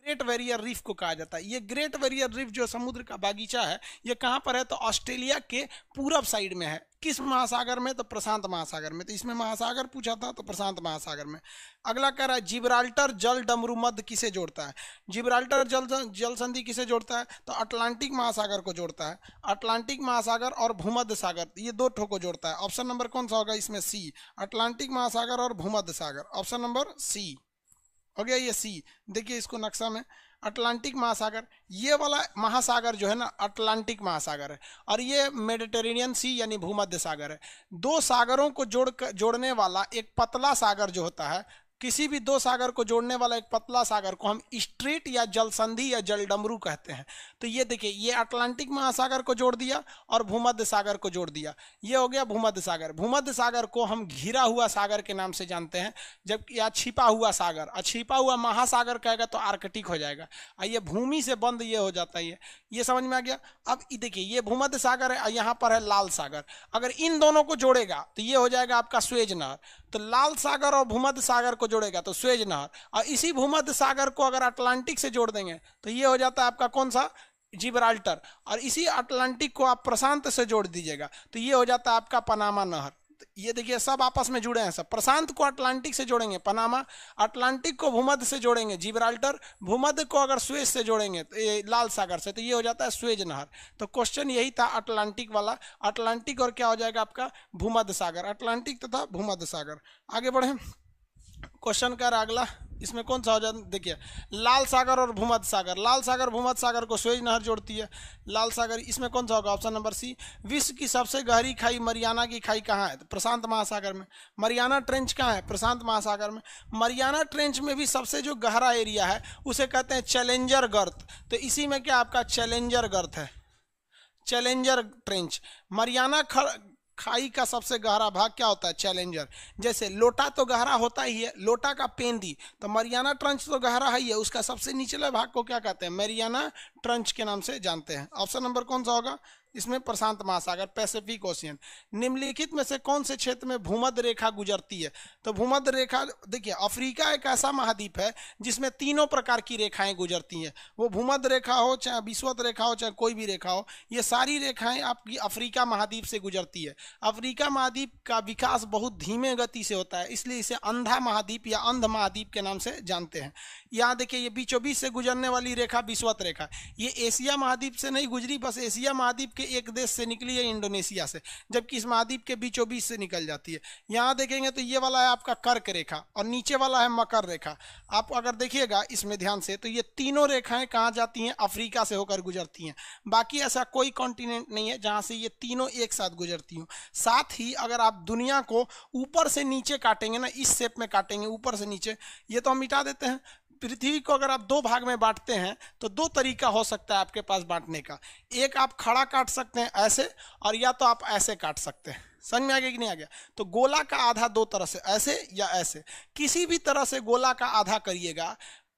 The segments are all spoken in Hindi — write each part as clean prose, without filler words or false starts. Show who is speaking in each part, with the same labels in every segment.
Speaker 1: ग्रेट बैरियर रीफ को कहा जाता है। ये ग्रेट बैरियर रीफ जो समुद्र का बागीचा है, ये कहाँ पर है? तो ऑस्ट्रेलिया के पूरब साइड में है। किस महासागर में? तो प्रशांत महासागर में। तो इसमें महासागर पूछा था, तो प्रशांत महासागर में। अगला कह रहा है जिब्राल्टर जल डमरू मध्य किसे जोड़ता है? जिब्राल्टर जल संधि किसे जोड़ता है? तो अटलांटिक महासागर को जोड़ता है। अटलांटिक महासागर और भूमध्य सागर, ये दो ठो को जोड़ता है। ऑप्शन नंबर कौन सा होगा इसमें? सी, अटलांटिक महासागर और भूमध्य सागर। ऑप्शन नंबर सी हो गया ये सी। देखिए इसको नक्शा में, अटलांटिक महासागर, ये वाला महासागर जो है ना अटलांटिक महासागर है, और ये मेडिटेरेनियन सी यानी भूमध्य सागर है। दो सागरों को जोड़ने वाला एक पतला सागर जो होता है, किसी भी दो सागर को जोड़ने वाला एक पतला सागर को हम स्ट्रेट या जलसंधि या जलडमरू कहते हैं। तो ये देखिए, ये अटलांटिक महासागर को जोड़ दिया और भूमध्य सागर को जोड़ दिया, ये हो गया भूमध्य सागर। भूमध्य सागर को हम घिरा हुआ सागर के नाम से जानते हैं, जबकि या छिपा हुआ सागर, और छिपा हुआ महासागर कहेगा तो आर्कटिक हो जाएगा। ये भूमि से बंद ये हो जाता है। ये समझ में आ गया। अब देखिए ये भूमध्य सागर है, यहाँ पर है लाल सागर। अगर इन दोनों को जोड़ेगा तो ये हो जाएगा आपका स्वेज नहर। तो लाल सागर और भूमध्य सागर को जोड़ेगा तो स्वेज नहर, और इसी भूमध्य सागर को अगर अटलांटिक से जोड़ देंगे तो ये हो जाता है आपका कौन सा? जिब्राल्टर। और इसी अटलांटिक को आप प्रशांत से जोड़ दीजिएगा तो ये हो जाता है आपका पनामा नहर। ये देखिए सब आपस में जुड़े हैं सब। प्रशांत को अटलांटिक से जोड़ेंगे पनामा, अटलांटिक को भूमध्य से जोड़ेंगे जिब्राल्टर, भूमध्य को अगर स्वेज से जोड़ेंगे तो ये लाल सागर से, तो ये हो जाता है स्वेज नहर। तो क्वेश्चन यही था अटलांटिक वाला, अटलांटिक और क्या हो जाएगा आपका? भूमध्य सागर। अटलांटिक तथा भूमध्य सागर। आगे बढ़े, क्वेश्चन कर अगला, इसमें कौन सा हो जाता? देखिए लाल सागर और भूमध्य सागर, लाल सागर भूमध्य सागर को स्वेज नहर जोड़ती है। लाल सागर, इसमें कौन सा होगा? Option number C. विश्व की सबसे गहरी खाई मरियाना की खाई कहाँ है? तो प्रशांत महासागर में। मरियाना ट्रेंच कहाँ है? प्रशांत महासागर में। मरियाना ट्रेंच में भी सबसे जो गहरा एरिया है उसे कहते हैं चैलेंजर गर्त। तो इसी में क्या आपका चैलेंजर गर्त है, चैलेंजर ट्रेंच। मरियाना खाई का सबसे गहरा भाग क्या होता है? चैलेंजर। जैसे लोटा तो गहरा होता ही है, लोटा का पेंदी, तो मरियाना ट्रंच तो गहरा ही है, उसका सबसे निचले भाग को क्या कहते हैं? मरियाना ट्रंच के नाम से जानते हैं। ऑप्शन नंबर कौन सा होगा इसमें? प्रशांत महासागर, पैसिफिक ओशियन। निम्नलिखित में से कौन से क्षेत्र में भूमध्य रेखा गुजरती है? तो भूमध्य रेखा, देखिए अफ्रीका एक ऐसा महाद्वीप है जिसमें तीनों प्रकार की रेखाएं गुजरती हैं। वो भूमध्य रेखा हो, चाहे विषुवत रेखा हो, चाहे कोई भी रेखा हो, ये सारी रेखाएं आपकी अफ्रीका महाद्वीप से गुजरती है। अफ्रीका महाद्वीप का विकास बहुत धीमे गति से होता है, इसलिए इसे अंधा महाद्वीप या अंध महाद्वीप के नाम से जानते हैं। यहाँ देखिए ये बीचों बीच से गुजरने वाली रेखा विषुवत रेखा, ये एशिया महाद्वीप से नहीं गुजरी, बस एशिया महाद्वीप के एक देश से निकली है, इंडोनेशिया से, जबकि इस महाद्वीप के बीचों बीच से निकल जाती है। यहाँ देखेंगे तो ये वाला है आपका कर्क रेखा और नीचे वाला है मकर रेखा। आप अगर देखिएगा इसमें ध्यान से तो ये तीनों रेखाएं कहाँ जाती हैं? अफ्रीका से होकर गुजरती हैं। बाकी ऐसा कोई कॉन्टिनेंट नहीं है जहाँ से ये तीनों एक साथ गुजरती हूँ। साथ ही अगर आप दुनिया को ऊपर से नीचे काटेंगे ना, इस शेप में काटेंगे ऊपर से नीचे, ये तो हम मिटा देते हैं। पृथ्वी को अगर आप दो भाग में बांटते हैं तो दो तरीका हो सकता है आपके पास बांटने का। एक आप खड़ा काट सकते हैं ऐसे, और या तो आप ऐसे काट सकते हैं। समझ में आ गया कि नहीं आ गया? तो गोला का आधा दो तरह से, ऐसे या ऐसे, किसी भी तरह से गोला का आधा करिएगा,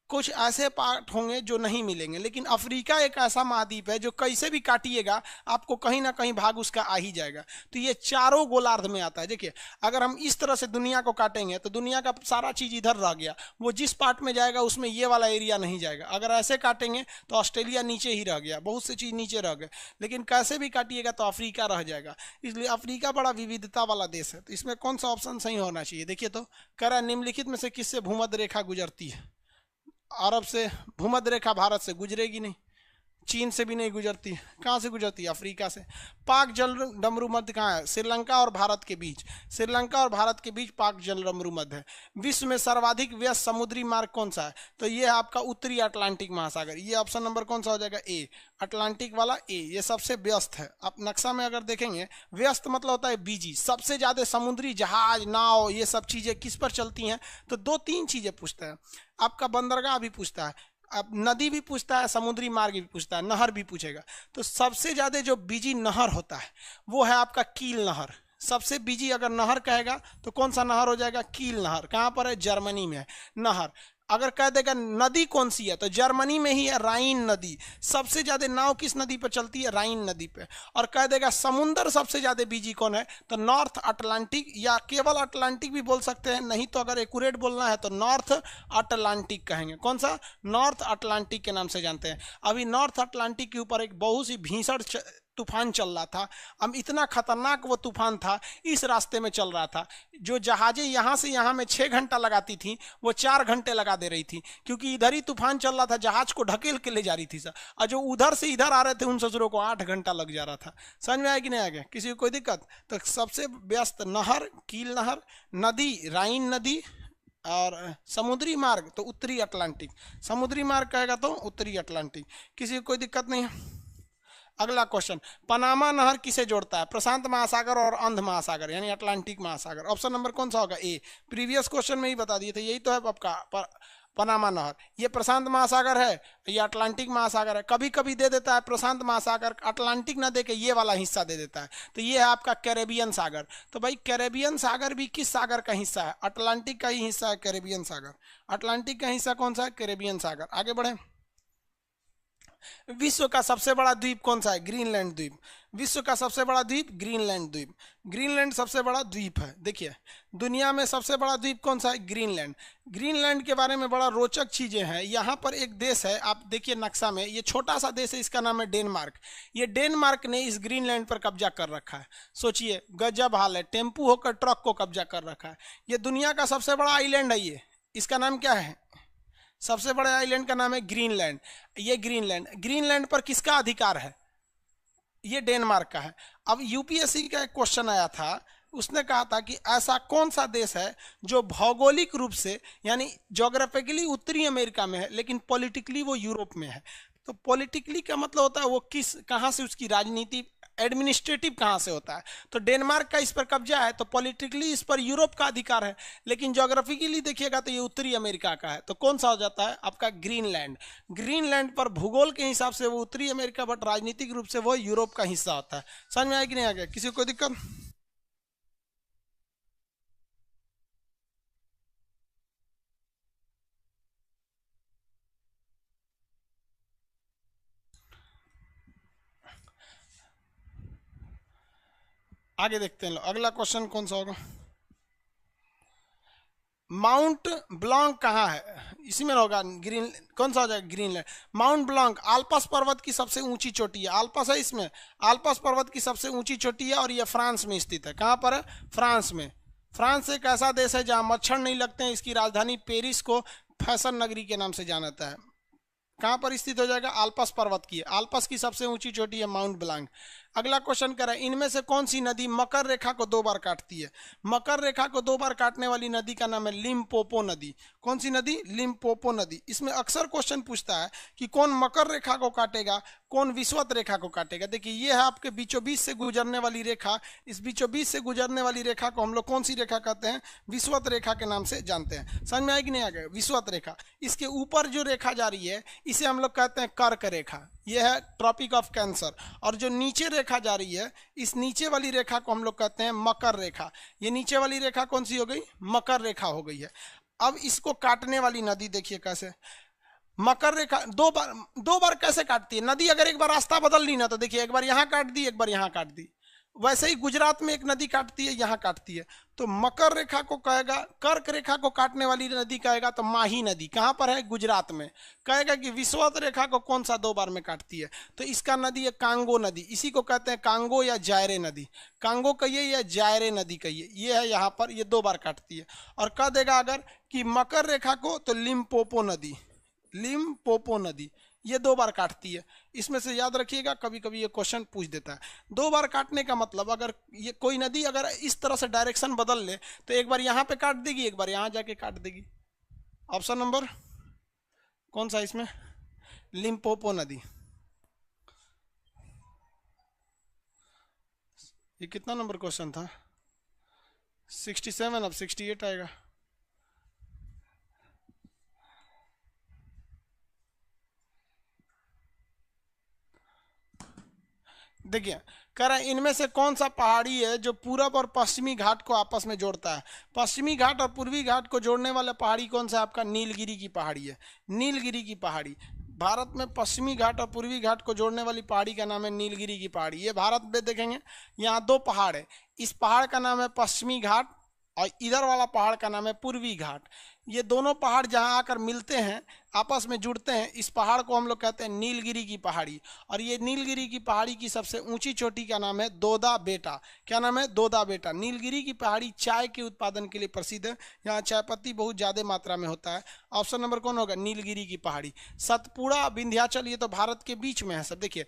Speaker 1: कुछ ऐसे पार्ट होंगे जो नहीं मिलेंगे। लेकिन अफ्रीका एक ऐसा महाद्वीप है जो कैसे भी काटिएगा आपको कहीं ना कहीं भाग उसका आ ही जाएगा। तो ये चारों गोलार्ध में आता है। देखिए अगर हम इस तरह से दुनिया को काटेंगे तो दुनिया का सारा चीज इधर रह गया, वो जिस पार्ट में जाएगा उसमें ये वाला एरिया नहीं जाएगा। अगर ऐसे काटेंगे तो ऑस्ट्रेलिया नीचे ही रह गया, बहुत सी चीज नीचे रह गए। लेकिन कैसे भी काटिएगा तो अफ्रीका रह जाएगा। इसलिए अफ्रीका बड़ा विविधता वाला देश है। तो इसमें कौन सा ऑप्शन सही होना चाहिए? देखिए तो कह रहा है निम्नलिखित में से किससे भूमध्य रेखा गुजरती है? अरब से। भूमध्य रेखा भारत से गुजरेगी नहीं, चीन से भी नहीं गुजरती। कहाँ से गुजरती है? अफ्रीका से। पाक जल डमरू मध्य कहाँ है? श्रीलंका और भारत के बीच। श्रीलंका और भारत के बीच पाक जल डमरू मध्य है। विश्व में सर्वाधिक व्यस्त समुद्री मार्ग कौन सा है? तो ये है आपका उत्तरी अटलांटिक महासागर। ये ऑप्शन नंबर कौन सा हो जाएगा? ए, अटलांटिक वाला ए, ये सबसे व्यस्त है। आप नक्शा में अगर देखेंगे, व्यस्त मतलब होता है बिजी। सबसे ज्यादा समुद्री जहाज, नाव, ये सब चीजें किस पर चलती हैं? तो दो तीन चीजें पूछता है आपका, बंदरगाह भी पूछता है, अब नदी भी पूछता है, समुद्री मार्ग भी पूछता है, नहर भी पूछेगा। तो सबसे ज्यादा जो बिजी नहर होता है वो है आपका कील नहर। सबसे बिजी अगर नहर कहेगा तो कौन सा नहर हो जाएगा? कील नहर। कहाँ पर है? जर्मनी में है नहर। अगर कह देगा नदी कौन सी है तो जर्मनी में ही है राइन नदी, सबसे ज्यादा नाव किस नदी पर चलती है, राइन नदी पे। और कह देगा समुंदर सबसे ज्यादा बीजी कौन है तो नॉर्थ अटलांटिक, या केवल अटलांटिक भी बोल सकते हैं, नहीं तो अगर एक्यूरेट बोलना है तो नॉर्थ अटलांटिक कहेंगे। कौन सा, नॉर्थ अटलांटिक के नाम से जानते हैं। अभी नॉर्थ अटलांटिक के ऊपर एक बहुत सी भीषण तूफान चल रहा था। अब इतना खतरनाक वो तूफान था, इस रास्ते में चल रहा था, जो जहाजें यहाँ से यहाँ में 6 घंटा लगाती थी वो 4 घंटे लगा दे रही थी, क्योंकि इधर ही तूफान चल रहा था, जहाज को ढकेल के ले जा रही थी सर। और जो उधर से इधर आ रहे थे उन ससुरों को 8 घंटा लग जा रहा था। समझ में आया कि नहीं आ गया, किसी को कोई दिक्कत। तो सबसे व्यस्त नहर कील नहर, नदी राइन नदी, और समुद्री मार्ग तो उत्तरी अटलांटिक, समुद्री मार्ग कहेगा तो उत्तरी अटलांटिक। किसी को कोई दिक्कत नहीं है। अगला क्वेश्चन, पनामा नहर किसे जोड़ता है, प्रशांत महासागर और अंध महासागर यानी अटलांटिक महासागर। ऑप्शन नंबर कौन सा होगा, ए। प्रीवियस क्वेश्चन में ही बता दिए थे, यही तो है आपका पनामा नहर। ये प्रशांत महासागर है, ये अटलांटिक महासागर है। कभी कभी दे देता है प्रशांत महासागर, अटलांटिक ना दे के ये वाला हिस्सा दे देता है, तो ये है आपका कैरेबियन सागर। तो भाई कैरेबियन सागर भी किस सागर का हिस्सा है, अटलांटिक का ही हिस्सा है कैरेबियन सागर। अटलांटिक का हिस्सा कौन सा है, कैरेबियन सागर। आगे बढ़े। विश्व का सबसे बड़ा द्वीप कौन सा है, ग्रीनलैंड द्वीप। विश्व का सबसे बड़ा द्वीप ग्रीनलैंड द्वीप। ग्रीनलैंड सबसे बड़ा द्वीप है। देखिए दुनिया में सबसे बड़ा द्वीप कौन सा है, ग्रीनलैंड। ग्रीनलैंड के बारे में बड़ा रोचक चीजें हैं। यहाँ पर एक देश है, आप देखिए नक्शा में, ये छोटा सा देश है, इसका नाम है डेनमार्क। ये डेनमार्क ने इस ग्रीनलैंड पर कब्जा कर रखा है। सोचिए गजब हाल है, टेम्पू होकर ट्रक को कब्जा कर रखा है। ये दुनिया का सबसे बड़ा आइलैंड है। ये इसका नाम क्या है, सबसे बड़े आइलैंड का नाम है ग्रीनलैंड। ये ग्रीनलैंड, ग्रीनलैंड पर किसका अधिकार है, ये डेनमार्क का है। अब यूपीएससी का एक क्वेश्चन आया था, उसने कहा था कि ऐसा कौन सा देश है जो भौगोलिक रूप से यानी ज्योग्राफिकली उत्तरी अमेरिका में है लेकिन पॉलिटिकली वो यूरोप में है। तो पॉलिटिकली का मतलब होता है वो किस, कहाँ से उसकी राजनीति, एडमिनिस्ट्रेटिव कहाँ से होता है। तो डेनमार्क का इस पर कब्जा है, तो पॉलिटिकली इस पर यूरोप का अधिकार है, लेकिन ज्योग्राफिकली देखिएगा तो ये उत्तरी अमेरिका का है। तो कौन सा हो जाता है आपका, ग्रीनलैंड। ग्रीनलैंड पर भूगोल के हिसाब से वो उत्तरी अमेरिका, बट राजनीतिक रूप से वो यूरोप का हिस्सा होता है। समझ में आया कि नहीं आ गया, किसी को कोई दिक्कत। आगे देखते हैं, अगला क्वेश्चन कौन सा होगा। माउंट ब्लांक कहाँ है, इसी में होगा ग्रीन, कौन सा हो जाएगा, ग्रीनलैंड। माउंट ब्लांक आल्पस पर्वत की सबसे ऊंची चोटी है, आल्पस है इसमें, आल्पस पर्वत की सबसे ऊंची चोटी है, और ये फ्रांस में स्थित है। कहाँ पर है, फ्रांस में। फ्रांस एक ऐसा देश है जहाँ मच्छर नहीं लगते हैं। इसकी राजधानी पेरिस को फैशन नगरी के नाम से जाना जाता है। कहाँ पर स्थित हो जाएगा, आल्पस पर्वत की है। आल्पस की सबसे ऊंची चोटी है माउंट ब्लांक। अगला क्वेश्चन कर रहा है, इनमें से कौन सी नदी मकर रेखा को 2 बार काटती है। मकर रेखा को 2 बार काटने वाली नदी का नाम है लिम्पोपो नदी। कौन सी नदी, लिम्पोपो नदी। इसमें अक्सर क्वेश्चन पूछता है कि कौन मकर रेखा को काटेगा, कौन विषुवत रेखा को काटेगा। देखिए ये है आपके बीचों बीच से गुजरने वाली रेखा। इस बीचों बीच से गुजरने वाली रेखा को हम लोग कौन सी रेखा कहते हैं, विषुवत रेखा के नाम से जानते हैं। समझ में आया कि नहीं आ गया, विषुवत रेखा। इसके ऊपर जो रेखा जा रही है इसे हम लोग कहते हैं कर्क रेखा, यह है ट्रॉपिक ऑफ कैंसर। और जो नीचे रेखा जा रही है, इस नीचे वाली रेखा को हम लोग कहते हैं मकर रेखा। ये नीचे वाली रेखा कौन सी हो गई, मकर रेखा हो गई है। अब इसको काटने वाली नदी देखिए कैसे, मकर रेखा 2 बार कैसे काटती है नदी। अगर एक बार रास्ता बदल ली ना, तो देखिए एक बार यहाँ काट दी, एक बार यहाँ काट दी। वैसे ही गुजरात में एक नदी काटती है, यहाँ काटती है। तो मकर रेखा को कहेगा, कर्क रेखा को काटने वाली नदी कहेगा तो माही नदी। कहाँ पर है, गुजरात में। कहेगा कि विषुवत रेखा को कौन सा 2 बार में काटती है, तो इसका नदी है कांगो नदी। इसी को कहते हैं कांगो या जायरे नदी। कांगो कहिए या जायरे नदी कहिए, ये है यहाँ पर, ये 2 बार काटती है। और कह देगा अगर कि मकर रेखा को, तो लिम्पोपो नदी, लिम्पोपो नदी ये 2 बार काटती है। इसमें से याद रखिएगा, कभी कभी ये क्वेश्चन पूछ देता है। 2 बार काटने का मतलब, अगर ये कोई नदी अगर इस तरह से डायरेक्शन बदल ले, तो एक बार यहाँ पे काट देगी, एक बार यहाँ जाके काट देगी। ऑप्शन नंबर कौन सा इसमें, लिम्पोपो नदी। ये कितना नंबर क्वेश्चन था, 67, अब 68 आएगा। देखिए कह रहा है इनमें से कौन सा पहाड़ी है जो पूरब और पश्चिमी घाट को आपस में जोड़ता है। पश्चिमी घाट और पूर्वी घाट को जोड़ने वाला पहाड़ी कौन सा? आपका नीलगिरी की पहाड़ी है। नीलगिरी की पहाड़ी भारत में पश्चिमी घाट और पूर्वी घाट को जोड़ने वाली पहाड़ी का नाम है नीलगिरी की पहाड़ी। ये भारत में देखेंगे यहाँ दो पहाड़ है, इस पहाड़ का नाम है पश्चिमी घाट और इधर वाला पहाड़ का नाम है पूर्वी घाट। ये दोनों पहाड़ जहाँ आकर मिलते हैं, आपस में जुड़ते हैं, इस पहाड़ को हम लोग कहते हैं नीलगिरी की पहाड़ी। और ये नीलगिरी की पहाड़ी की सबसे ऊंची चोटी का नाम है दोदा बेटा। क्या नाम है? दोदा बेटा। नीलगिरी की पहाड़ी चाय के उत्पादन के लिए प्रसिद्ध है, यहाँ चाय पत्ती बहुत ज़्यादा मात्रा में होता है। ऑप्शन नंबर कौन होगा? नीलगिरी की पहाड़ी। सतपुड़ा विंध्याचल, ये तो भारत के बीच में है सब। देखिए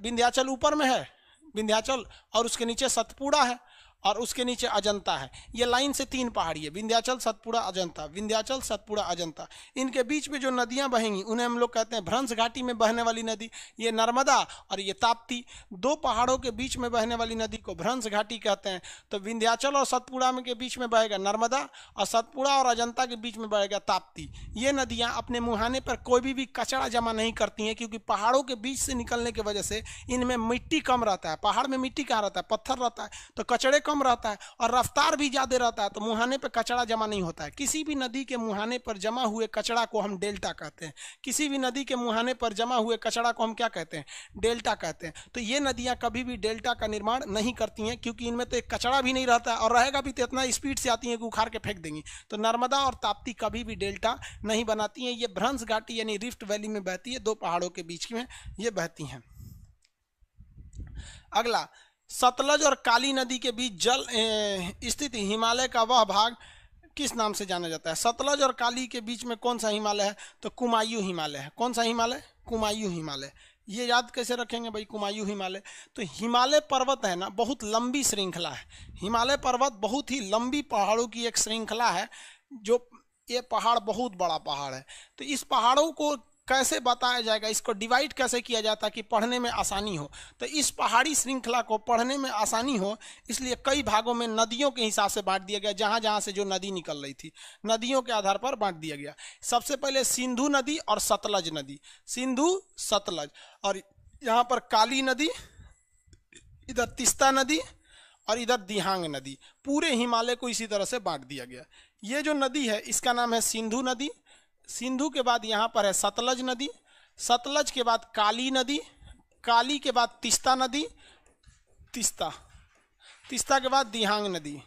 Speaker 1: विंध्याचल ऊपर में है, विंध्याचल, और उसके नीचे सतपुड़ा है और उसके नीचे अजंता है। ये लाइन से तीन पहाड़ी है, विंध्याचल, सतपुड़ा, अजंता। विंध्याचल, सतपुड़ा, अजंता। इनके बीच में जो नदियां बहेंगी उन्हें हम लोग कहते हैं भ्रंश घाटी में बहने वाली नदी। ये नर्मदा और ये ताप्ती, दो पहाड़ों के बीच में बहने वाली नदी को भ्रंश घाटी कहते हैं। तो विंध्याचल और सतपुड़ा के बीच में बहेगा नर्मदा और सतपुड़ा और अजंता के बीच में बहेगा ताप्ती। ये नदियाँ अपने मुहाने पर कोई भी कचरा जमा नहीं करती हैं, क्योंकि पहाड़ों के बीच से निकलने की वजह से इनमें मिट्टी कम रहता है। पहाड़ में मिट्टी कहाँ रहता है? पत्थर रहता है, तो कचड़े कम रहता है और रफ्तार भी ज्यादा रहता है, तो मुहाने पर कचरा जमा नहीं होता है। किसी भी नदी के मुहाने पर जमा हुए कचरा को हम डेल्टा कहते हैं। किसी भी नदी के मुहाने पर जमा हुए कचरा को हम क्या कहते हैं? डेल्टा कहते हैं। तो ये नदियां कभी भी डेल्टा का निर्माण नहीं करती हैं, क्योंकि इनमें तो एक कचरा भी नहीं रहता है, और रहेगा भी तो इतना स्पीड से आती है कि उखाड़ के फेंक देंगी। तो नर्मदा और ताप्ती कभी भी डेल्टा नहीं बनाती हैं। ये भ्रंश घाटी यानी रिफ्ट वैली में बहती है, दो पहाड़ों के बीच में ये बहती हैं। अगला, सतलज और काली नदी के बीच जल स्थित हिमालय का वह भाग किस नाम से जाना जाता है? सतलज और काली के बीच में कौन सा हिमालय है? तो कुमायूं हिमालय है। कौन सा हिमालय? कुमायूं हिमालय। ये याद कैसे रखेंगे भाई? कुमायूं हिमालय। तो हिमालय पर्वत है ना, बहुत लंबी श्रृंखला है। हिमालय पर्वत बहुत ही लंबी पहाड़ों की एक श्रृंखला है। जो ये पहाड़ बहुत बड़ा पहाड़ है, तो इस पहाड़ों को कैसे बताया जाएगा, इसको डिवाइड कैसे किया जाता है कि पढ़ने में आसानी हो? तो इस पहाड़ी श्रृंखला को पढ़ने में आसानी हो इसलिए कई भागों में नदियों के हिसाब से बांट दिया गया। जहाँ जहाँ से जो नदी निकल रही थी, नदियों के आधार पर बांट दिया गया। सबसे पहले सिंधु नदी और सतलज नदी, सिंधु सतलज, और यहाँ पर काली नदी, इधर तीस्ता नदी और इधर दिहांग नदी। पूरे हिमालय को इसी तरह से बांट दिया गया। ये जो नदी है इसका नाम है सिंधु नदी। सिंधु के बाद यहाँ पर है सतलज नदी, सतलज के बाद काली नदी, काली के बाद तीस्ता नदी, तीस्ता, तीस्ता के बाद दिहांग नदी,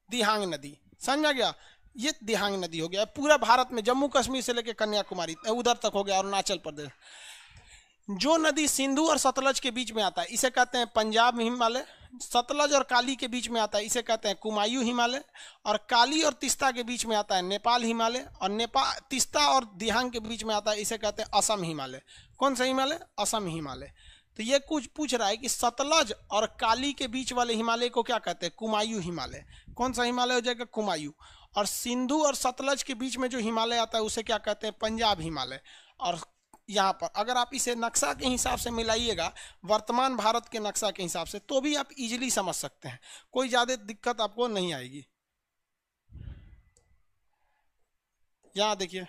Speaker 1: दिहांग नदी। समझ आ गया? ये दिहांग नदी हो गया। पूरा भारत में जम्मू कश्मीर से लेकर कन्याकुमारी उधर तक हो गया, अरुणाचल प्रदेश। जो नदी सिंधु और सतलज के बीच में आता है इसे कहते हैं पंजाब हिमालय। सतलज और काली के बीच में आता है इसे कहते हैं कुमायूं हिमालय। और काली और तीस्ता के बीच में आता है नेपाल हिमालय। और नेपाल, तीस्ता और दिहांग के बीच में आता है इसे कहते हैं असम हिमालय। कौन सा हिमालय? असम हिमालय। तो ये कुछ पूछ रहा है कि सतलज और काली के बीच वाले हिमालय को क्या कहते हैं? कुमायूं हिमालय। कौन सा हिमालय हो जाएगा? कुमायूं। और सिंधु और सतलज के बीच में जो हिमालय आता है उसे क्या कहते हैं? पंजाब हिमालय। और यहाँ पर अगर आप इसे नक्शा के हिसाब से मिलाइएगा, वर्तमान भारत के नक्शा के हिसाब से, तो भी आप इजीली समझ सकते हैं, कोई ज़्यादा दिक्कत आपको नहीं आएगी। यहाँ देखिए,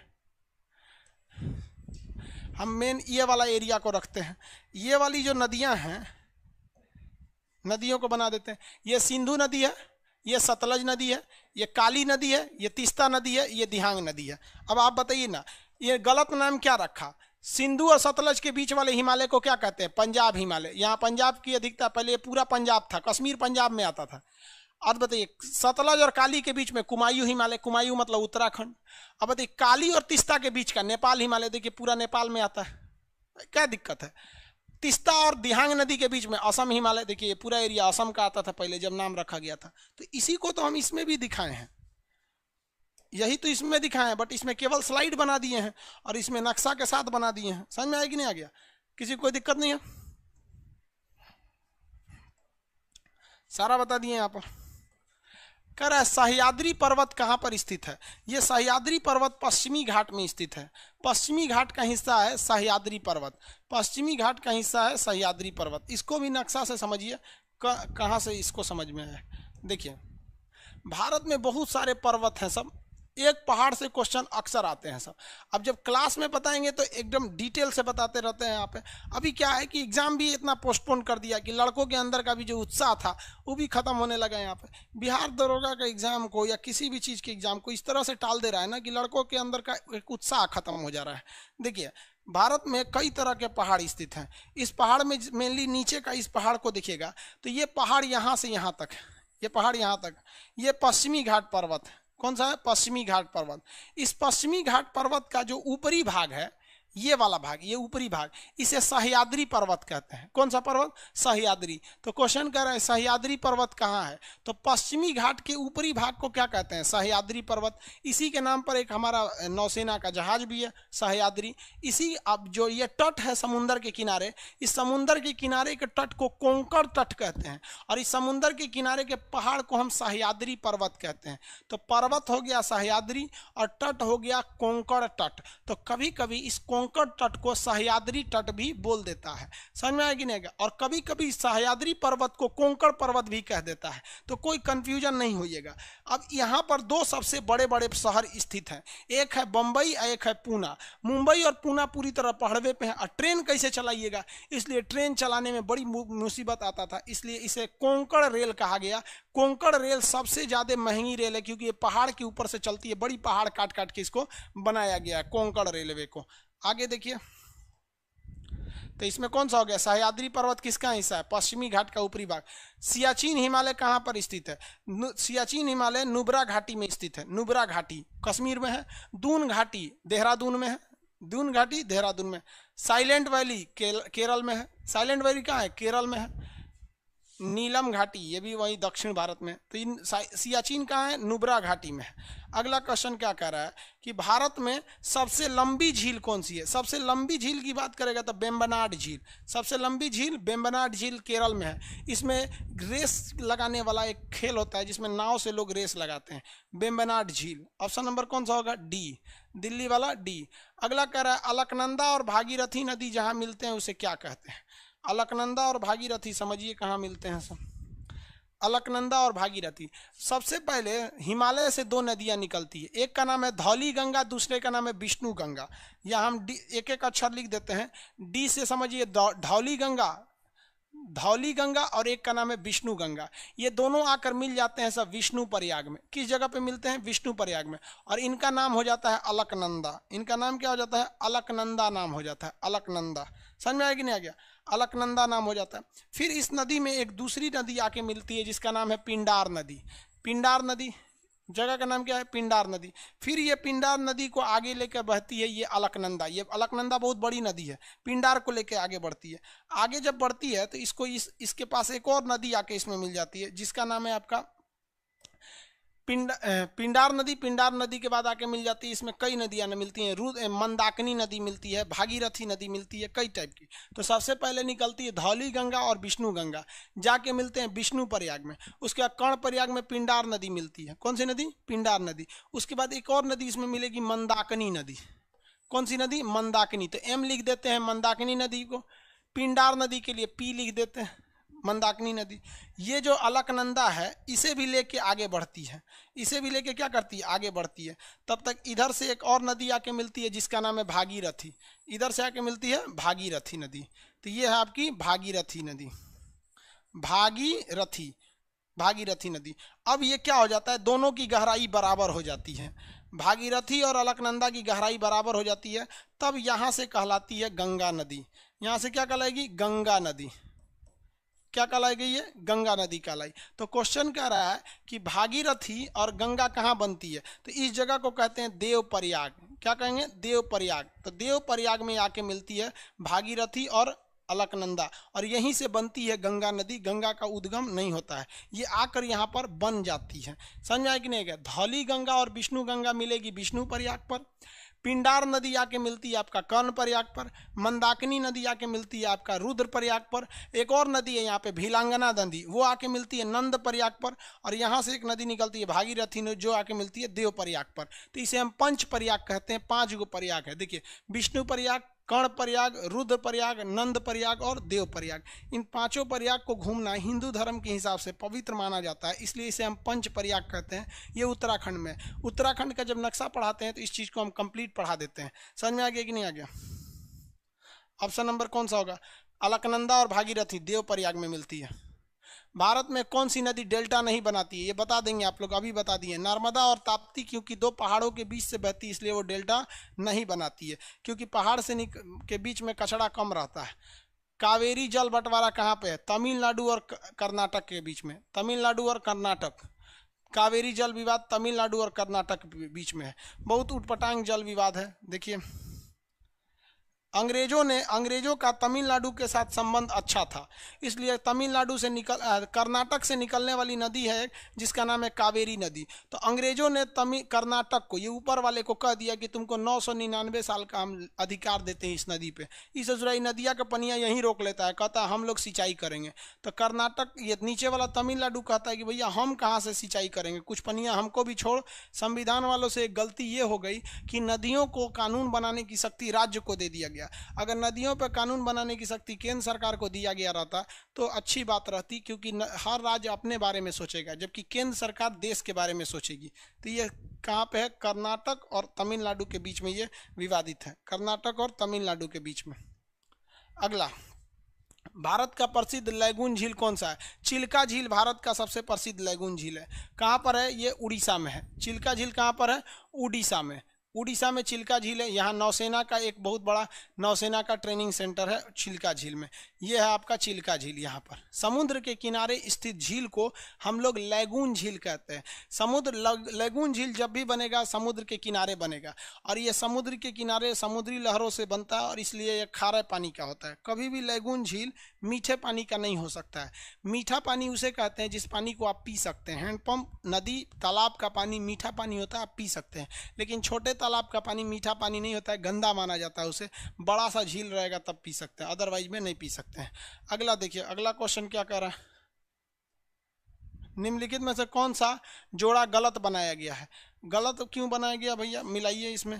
Speaker 1: हम मेन ये वाला एरिया को रखते हैं। ये वाली जो नदियाँ हैं, नदियों को बना देते हैं। ये सिंधु नदी है, ये सतलज नदी है, ये काली नदी है, ये तीस्ता नदी है, ये दिहांग नदी है। अब आप बताइए ना, ये गलत नाम क्या रखा? सिंधु और सतलज के बीच वाले हिमालय को क्या कहते हैं? पंजाब हिमालय। यहाँ पंजाब की अधिकता, पहले पूरा पंजाब था, कश्मीर पंजाब में आता था। अब बताइए, सतलज और काली के बीच में कुमायूं हिमालय, कुमायूं मतलब उत्तराखंड। अब बताइए, काली और तीस्ता के बीच का नेपाल हिमालय, देखिए पूरा नेपाल में आता है, क्या दिक्कत है? तीस्ता और दिहांग नदी के बीच में असम हिमालय, देखिए पूरा एरिया असम का आता था पहले जब नाम रखा गया था। तो इसी को तो हम इसमें भी दिखाए हैं, यही तो इसमें दिखाए हैं, बट इसमें केवल स्लाइड बना दिए हैं और इसमें नक्शा के साथ बना दिए हैं। समझ में आया कि नहीं आ गया? किसी को कोई दिक्कत नहीं है? सारा बता दिए यहाँ पर। कह रहा है सह्याद्री पर्वत कहाँ पर स्थित है? ये सह्याद्री पर्वत पश्चिमी घाट में स्थित है। पश्चिमी घाट का हिस्सा है सह्याद्री पर्वत, पश्चिमी घाट का हिस्सा है सह्याद्री पर्वत। इसको भी नक्शा से समझिए कहाँ से इसको समझ में आया। देखिए, भारत में बहुत सारे पर्वत हैं, सब एक पहाड़ से क्वेश्चन अक्सर आते हैं सब। अब जब क्लास में बताएंगे तो एकदम डिटेल से बताते रहते हैं यहाँ पे। अभी क्या है कि एग्जाम भी इतना पोस्टपोन कर दिया कि लड़कों के अंदर का भी जो उत्साह था वो भी खत्म होने लगा। यहाँ पे बिहार दरोगा का एग्जाम को या किसी भी चीज़ के एग्जाम को इस तरह से टाल दे रहा है ना कि लड़कों के अंदर का एक उत्साह खत्म हो जा रहा है। देखिए भारत में कई तरह के पहाड़ स्थित हैं। इस पहाड़ में मेनली नीचे का इस पहाड़ को देखिएगा तो ये पहाड़ यहाँ से यहाँ तक, ये पहाड़ यहाँ तक, ये पश्चिमी घाट पर्वत है। कौन सा है? पश्चिमी घाट पर्वत। इस पश्चिमी घाट पर्वत का जो ऊपरी भाग है, ये वाला भाग, ये ऊपरी भाग, इसे सह्याद्री पर्वत कहते हैं। कौन सा पर्वत? सह्याद्री। तो क्वेश्चन कर रहे हैं सह्याद्री पर्वत कहाँ है, तो पश्चिमी घाट के ऊपरी भाग को क्या कहते हैं? सह्याद्री पर्वत। इसी के नाम पर एक हमारा नौसेना का जहाज भी है, सह्याद्री। इसी अब जो ये तट है समुद्र के किनारे, इस समुद्र के किनारे के तट को कोंकण तट कहते हैं और इस समुद्र के किनारे के पहाड़ को हम सह्याद्री पर्वत कहते हैं। तो पर्वत हो गया सह्याद्री और तट हो गया कोंकण तट। तो कभी कभी इस कोंकण तट को सह्याद्री तट भी बोल देता है। समझ में आएगी नहीं? और कभी कभी सह्याद्री पर्वत को कोंकण पर्वत भी कह देता है। तो कोई कंफ्यूजन नहीं होइएगा। अब यहाँ पर दो सबसे बड़े बड़े शहर स्थित हैं, एक है बम्बई और एक है पूना। मुंबई और पूना पूरी तरह पहाड़वे पे हैं। और ट्रेन कैसे चलाइएगा, इसलिए ट्रेन चलाने में बड़ी मुसीबत आता था, इसलिए इसे कोंकण रेल कहा गया। कोंकण रेल सबसे ज़्यादा महंगी रेल है क्योंकि ये पहाड़ के ऊपर से चलती है, बड़ी पहाड़ काट काट के इसको बनाया गया है कोंकण रेलवे को। आगे देखिए तो इसमें कौन सा हो गया? सह्याद्री पर्वत किसका हिस्सा है? पश्चिमी घाट का ऊपरी भाग। सियाचिन हिमालय कहाँ पर स्थित है? सियाचिन हिमालय नुब्रा घाटी में स्थित है। नुब्रा घाटी कश्मीर में है। दून घाटी देहरादून में है। दून घाटी देहरादून में। साइलेंट वैली केरल में है। साइलेंट वैली कहाँ है? केरल में है। नीलम घाटी ये भी वही दक्षिण भारत में। तो इन सियाचिन कहाँ है? नुब्रा घाटी में है। अगला क्वेश्चन क्या कह रहा है कि भारत में सबसे लंबी झील कौन सी है? सबसे लंबी झील की बात करेगा तो वेम्बनाड झील। सबसे लंबी झील वेम्बनाड झील केरल में है। इसमें रेस लगाने वाला एक खेल होता है जिसमें नाव से लोग रेस लगाते हैं। वेम्बनाड झील। ऑप्शन नंबर कौन सा होगा? डी, दिल्ली वाला डी। अगला कह रहा है अलकनंदा और भागीरथी नदी जहाँ मिलते हैं उसे क्या कहते हैं? अलकनंदा और भागीरथी समझिए कहाँ मिलते हैं सब। अलकनंदा और भागीरथी, सबसे पहले हिमालय से दो नदियां निकलती है, एक का नाम है धौली गंगा, दूसरे का नाम है विष्णु गंगा। या हम एक एक अक्षर लिख देते हैं। डी से समझिए धौली गंगा, धौली गंगा, और एक का नाम है विष्णु गंगा। ये दोनों आकर मिल जाते हैं सब विष्णु प्रयाग में। किस जगह पे मिलते हैं? विष्णु प्रयाग में। और इनका नाम हो जाता है अलकनंदा। इनका नाम क्या हो जाता है? अलकनंदा नाम हो जाता है। अलकनंदा। समझ में आया कि नहीं आ गया? अलकनंदा नाम हो जाता है। फिर इस नदी में एक दूसरी नदी आके मिलती है जिसका नाम है पिंडार नदी। पिंडार नदी, जगह का नाम क्या है? पिंडार नदी। फिर ये पिंडार नदी को आगे लेकर बहती है ये अलकनंदा। ये अलकनंदा बहुत बड़ी नदी है, पिंडार को लेकर आगे बढ़ती है। आगे जब बढ़ती है तो इसको इसके पास एक और नदी आके इसमें मिल जाती है जिसका नाम है आपका पिंडार नदी। पिंडार नदी के बाद आके मिल जाती है, इसमें कई नदियां मिलती हैं। मंदाकिनी नदी मिलती है, भागीरथी नदी मिलती है, कई टाइप की। तो सबसे पहले निकलती है धौली गंगा और विष्णु गंगा, जाके मिलते हैं विष्णु प्रयाग में। उसके बाद कर्ण प्रयाग में पिंडार नदी मिलती है। कौन सी नदी? पिंडार नदी। उसके बाद एक और नदी इसमें मिलेगी मंदाकिनी नदी। कौन सी नदी? मंदाकिनी। तो एम लिख देते हैं मंदाकिनी नदी को। पिंडार नदी के लिए पी लिख देते हैं, मंदाकिनी नदी। ये जो अलकनंदा है इसे भी लेके आगे बढ़ती है, इसे भी लेके क्या करती है? आगे बढ़ती है। तब तक इधर से एक और नदी आके मिलती है जिसका नाम है भागीरथी। इधर से आके मिलती है भागीरथी नदी। तो ये है आपकी भागीरथी नदी। भागीरथी, भागीरथी नदी। अब ये क्या हो जाता है? दोनों की गहराई बराबर हो जाती है। भागीरथी और अलकनंदा की गहराई बराबर हो जाती है, तब यहाँ से कहलाती है गंगा नदी। यहाँ से क्या कहलाएगी? गंगा नदी। क्या कहलाई गई है? गंगा नदी कहलाई। तो क्वेश्चन कह रहा है कि भागीरथी और गंगा कहाँ बनती है? तो इस जगह को कहते हैं देवप्रयाग। क्या कहेंगे? देवप्रयाग। तो देवप्रयाग में आके मिलती है भागीरथी और अलकनंदा, और यहीं से बनती है गंगा नदी। गंगा का उद्गम नहीं होता है, ये आकर यहाँ पर बन जाती है। समझ आए कि नहीं गया? धौली गंगा और विष्णु गंगा मिलेगी विष्णु प्रयाग पर। पिंडार नदी आके मिलती है आपका कर्ण प्रयाग पर। मंदाकिनी नदी आके मिलती है आपका रुद्र प्रयाग पर। एक और नदी है यहाँ पे भीलांगना नदी, वो आके मिलती है नंद प्रयाग पर। और यहाँ से एक नदी निकलती है भागीरथी जो आके मिलती है देव प्रयाग पर। तो इसे हम पंच प्रयाग कहते हैं। 5 गो प्रयाग है। देखिए विष्णु प्रयाग, कर्ण प्रयाग, रुद्र प्रयाग, नंद प्रयाग और देव प्रयाग। इन पांचों प्रयाग को घूमना हिंदू धर्म के हिसाब से पवित्र माना जाता है, इसलिए इसे हम पंच प्रयाग कहते हैं। ये उत्तराखंड में, उत्तराखंड का जब नक्शा पढ़ाते हैं तो इस चीज को हम कंप्लीट पढ़ा देते हैं। समझ में आ गया कि नहीं आ गया? ऑप्शन नंबर कौन सा होगा? अलकनंदा और भागीरथी देव प्रयाग में मिलती है। भारत में कौन सी नदी डेल्टा नहीं बनाती है? ये बता देंगे आप लोग, अभी बता दिए। नर्मदा और ताप्ती, क्योंकि दो पहाड़ों के बीच से बहती है इसलिए वो डेल्टा नहीं बनाती है, क्योंकि पहाड़ से के बीच में कचड़ा कम रहता है। कावेरी जल बंटवारा कहाँ पे है? तमिलनाडु और कर्नाटक के बीच में, तमिलनाडु और कर्नाटक। कावेरी जल विवाद तमिलनाडु और कर्नाटक के बीच में है। बहुत उटपटांग जल विवाद है। देखिए, अंग्रेजों का तमिलनाडु के साथ संबंध अच्छा था, इसलिए तमिलनाडु से कर्नाटक से निकलने वाली नदी है जिसका नाम है कावेरी नदी। तो अंग्रेजों ने कर्नाटक को, ये ऊपर वाले को कह दिया कि तुमको 999 साल का हम अधिकार देते हैं इस नदी पे। इस जुराई नदिया का पनिया यहीं रोक लेता है, कहता है हम लोग सिंचाई करेंगे। तो कर्नाटक, ये नीचे वाला तमिलनाडु कहता है कि भैया हम कहाँ से सिंचाई करेंगे, कुछ पनिया हमको भी छोड़। संविधान वालों से एक गलती ये हो गई कि नदियों को कानून बनाने की शक्ति राज्य को दे दिया गया। अगर नदियों पर कानून बनाने की शक्ति केंद्र सरकार को दिया गया रहता तो अच्छी बात रहती, क्योंकि हर राज्य अपने बारे में सोचेगा जबकि केंद्र सरकार देश के बारे में सोचेगी। तो ये कहाँ पे है? कर्नाटक और तमिलनाडु के बीच में ये विवादित है, कर्नाटक और तमिलनाडु के बीच में। अगला, भारत का प्रसिद्ध लैगून झील कौन सा है? चिल्का झील भारत का सबसे प्रसिद्ध लैगून झील है। कहाँ पर है? ये उड़ीसा में है। चिल्का झील कहाँ पर है? उड़ीसा में। उड़ीसा में चिल्का झील है। यहाँ नौसेना का एक बहुत बड़ा नौसेना का ट्रेनिंग सेंटर है चिल्का झील में। यह है आपका चिल्का झील। यहाँ पर समुद्र के किनारे स्थित झील को हम लोग लैगून झील कहते हैं। लैगून झील जब भी बनेगा समुद्र के किनारे बनेगा, और ये समुद्र के किनारे समुद्री लहरों से बनता है और इसलिए यह खारे पानी का होता है। कभी भी लैगून झील मीठे पानी का नहीं हो सकता है। मीठा पानी उसे कहते हैं जिस पानी को आप पी सकते हैं। हैंडपंप, नदी, तालाब का पानी मीठा पानी होता है, आप पी सकते हैं। लेकिन छोटे तालाब का पानी मीठा पानी नहीं होता है, गंदा माना जाता है उसे। बड़ा सा झील रहेगा तब पी सकते हैं, अदरवाइज में नहीं पी सकते हैं। अगला देखिए, अगला क्वेश्चन क्या कह रहा है? निम्नलिखित में से कौन सा जोड़ा गलत बनाया गया है? गलत क्यों बनाया गया भैया, मिलाइए इसमें।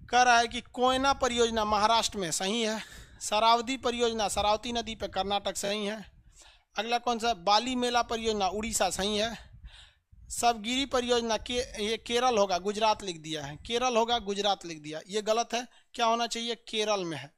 Speaker 1: कह रहा है कि कोयना परियोजना महाराष्ट्र में, सही है। शरावती परियोजना शरावती नदी पे कर्नाटक, सही है। अगला कौन सा? बाली मेला परियोजना उड़ीसा, सही है। सबगिरी परियोजना ये केरल होगा, गुजरात लिख दिया है। केरल होगा, गुजरात लिख दिया, ये गलत है। क्या होना चाहिए? केरल में है।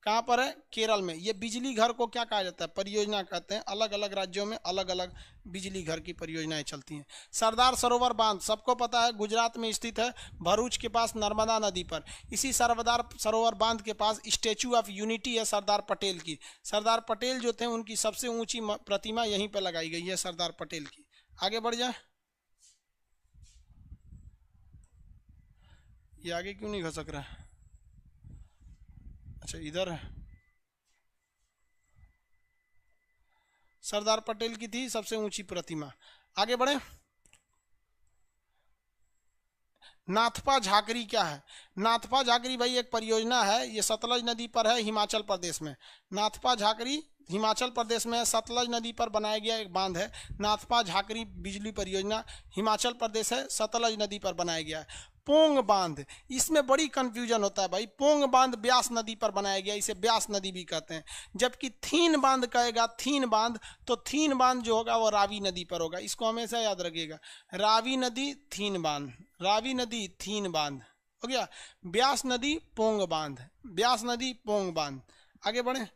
Speaker 1: कहाँ पर है? केरल में। ये बिजली घर को क्या कहा जाता है? परियोजना कहते हैं। अलग अलग राज्यों में अलग अलग बिजली घर की परियोजनाएं चलती हैं। सरदार सरोवर बांध सबको पता है, गुजरात में स्थित है, भरूच के पास नर्मदा नदी पर। इसी सरदार सरोवर बांध के पास स्टैचू ऑफ यूनिटी है सरदार पटेल की। सरदार पटेल जो थे उनकी सबसे ऊंची प्रतिमा यहीं पर लगाई गई है, सरदार पटेल की। आगे बढ़ जाए, ये आगे क्यों नहीं खसक रहा है? अच्छा, इधर है। सरदार पटेल की थी सबसे ऊंची प्रतिमा। आगे बढ़े, नाथपा झाकरी क्या है? नाथपा झाकरी भाई एक परियोजना है, ये सतलज नदी पर है, हिमाचल प्रदेश में। नाथपा झाकरी हिमाचल प्रदेश में सतलज नदी पर बनाया गया एक बांध है। नाथपा झाकरी बिजली परियोजना हिमाचल प्रदेश है, सतलज नदी पर बनाया गया है। पोंग बांध, इसमें बड़ी कंफ्यूजन होता है भाई। पोंग बांध ब्यास नदी पर बनाया गया, इसे ब्यास नदी भी कहते हैं। जबकि थीन बांध कहेगा, थीन बांध, तो थीन बांध जो होगा वो रावी नदी पर होगा। इसको हमेशा याद रखिएगा, रावी नदी थीन बांध, रावी नदी थीन बांध हो गया। ब्यास नदी पोंग बांध, ब्यास नदी पोंग बांध। आगे बढ़े,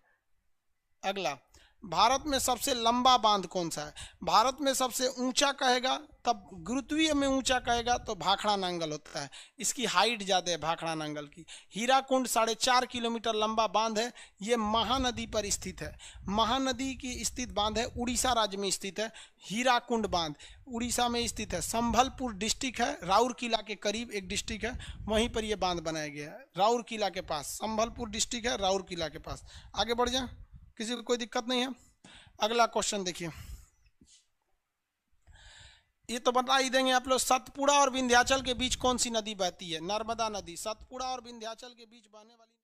Speaker 1: अगला, भारत में सबसे लंबा बांध कौन सा है? भारत में सबसे ऊंचा कहेगा तब गुरुत्वीय में ऊंचा कहेगा तो भाखड़ा नांगल होता है, इसकी हाइट ज्यादा है भाखड़ा नांगल की। हीराकुंड 4.5 किलोमीटर लंबा बांध है, ये महानदी पर स्थित है। महानदी की स्थित बांध है, उड़ीसा राज्य में स्थित है। हीराकुंड बांध उड़ीसा में स्थित है, संभलपुर डिस्ट्रिक्ट है, राउरकेला के करीब एक डिस्ट्रिक्ट है, वहीं पर यह बांध बनाया गया है, राउरकेला के पास। संभलपुर डिस्ट्रिक्ट है, राउरकेला के पास। आगे बढ़ जाए, किसी को कोई दिक्कत नहीं है। अगला क्वेश्चन देखिए, ये तो बता ही देंगे आप लोग। सतपुड़ा और विंध्याचल के बीच कौन सी नदी बहती है? नर्मदा नदी। सतपुड़ा और विंध्याचल के बीच बहने वाली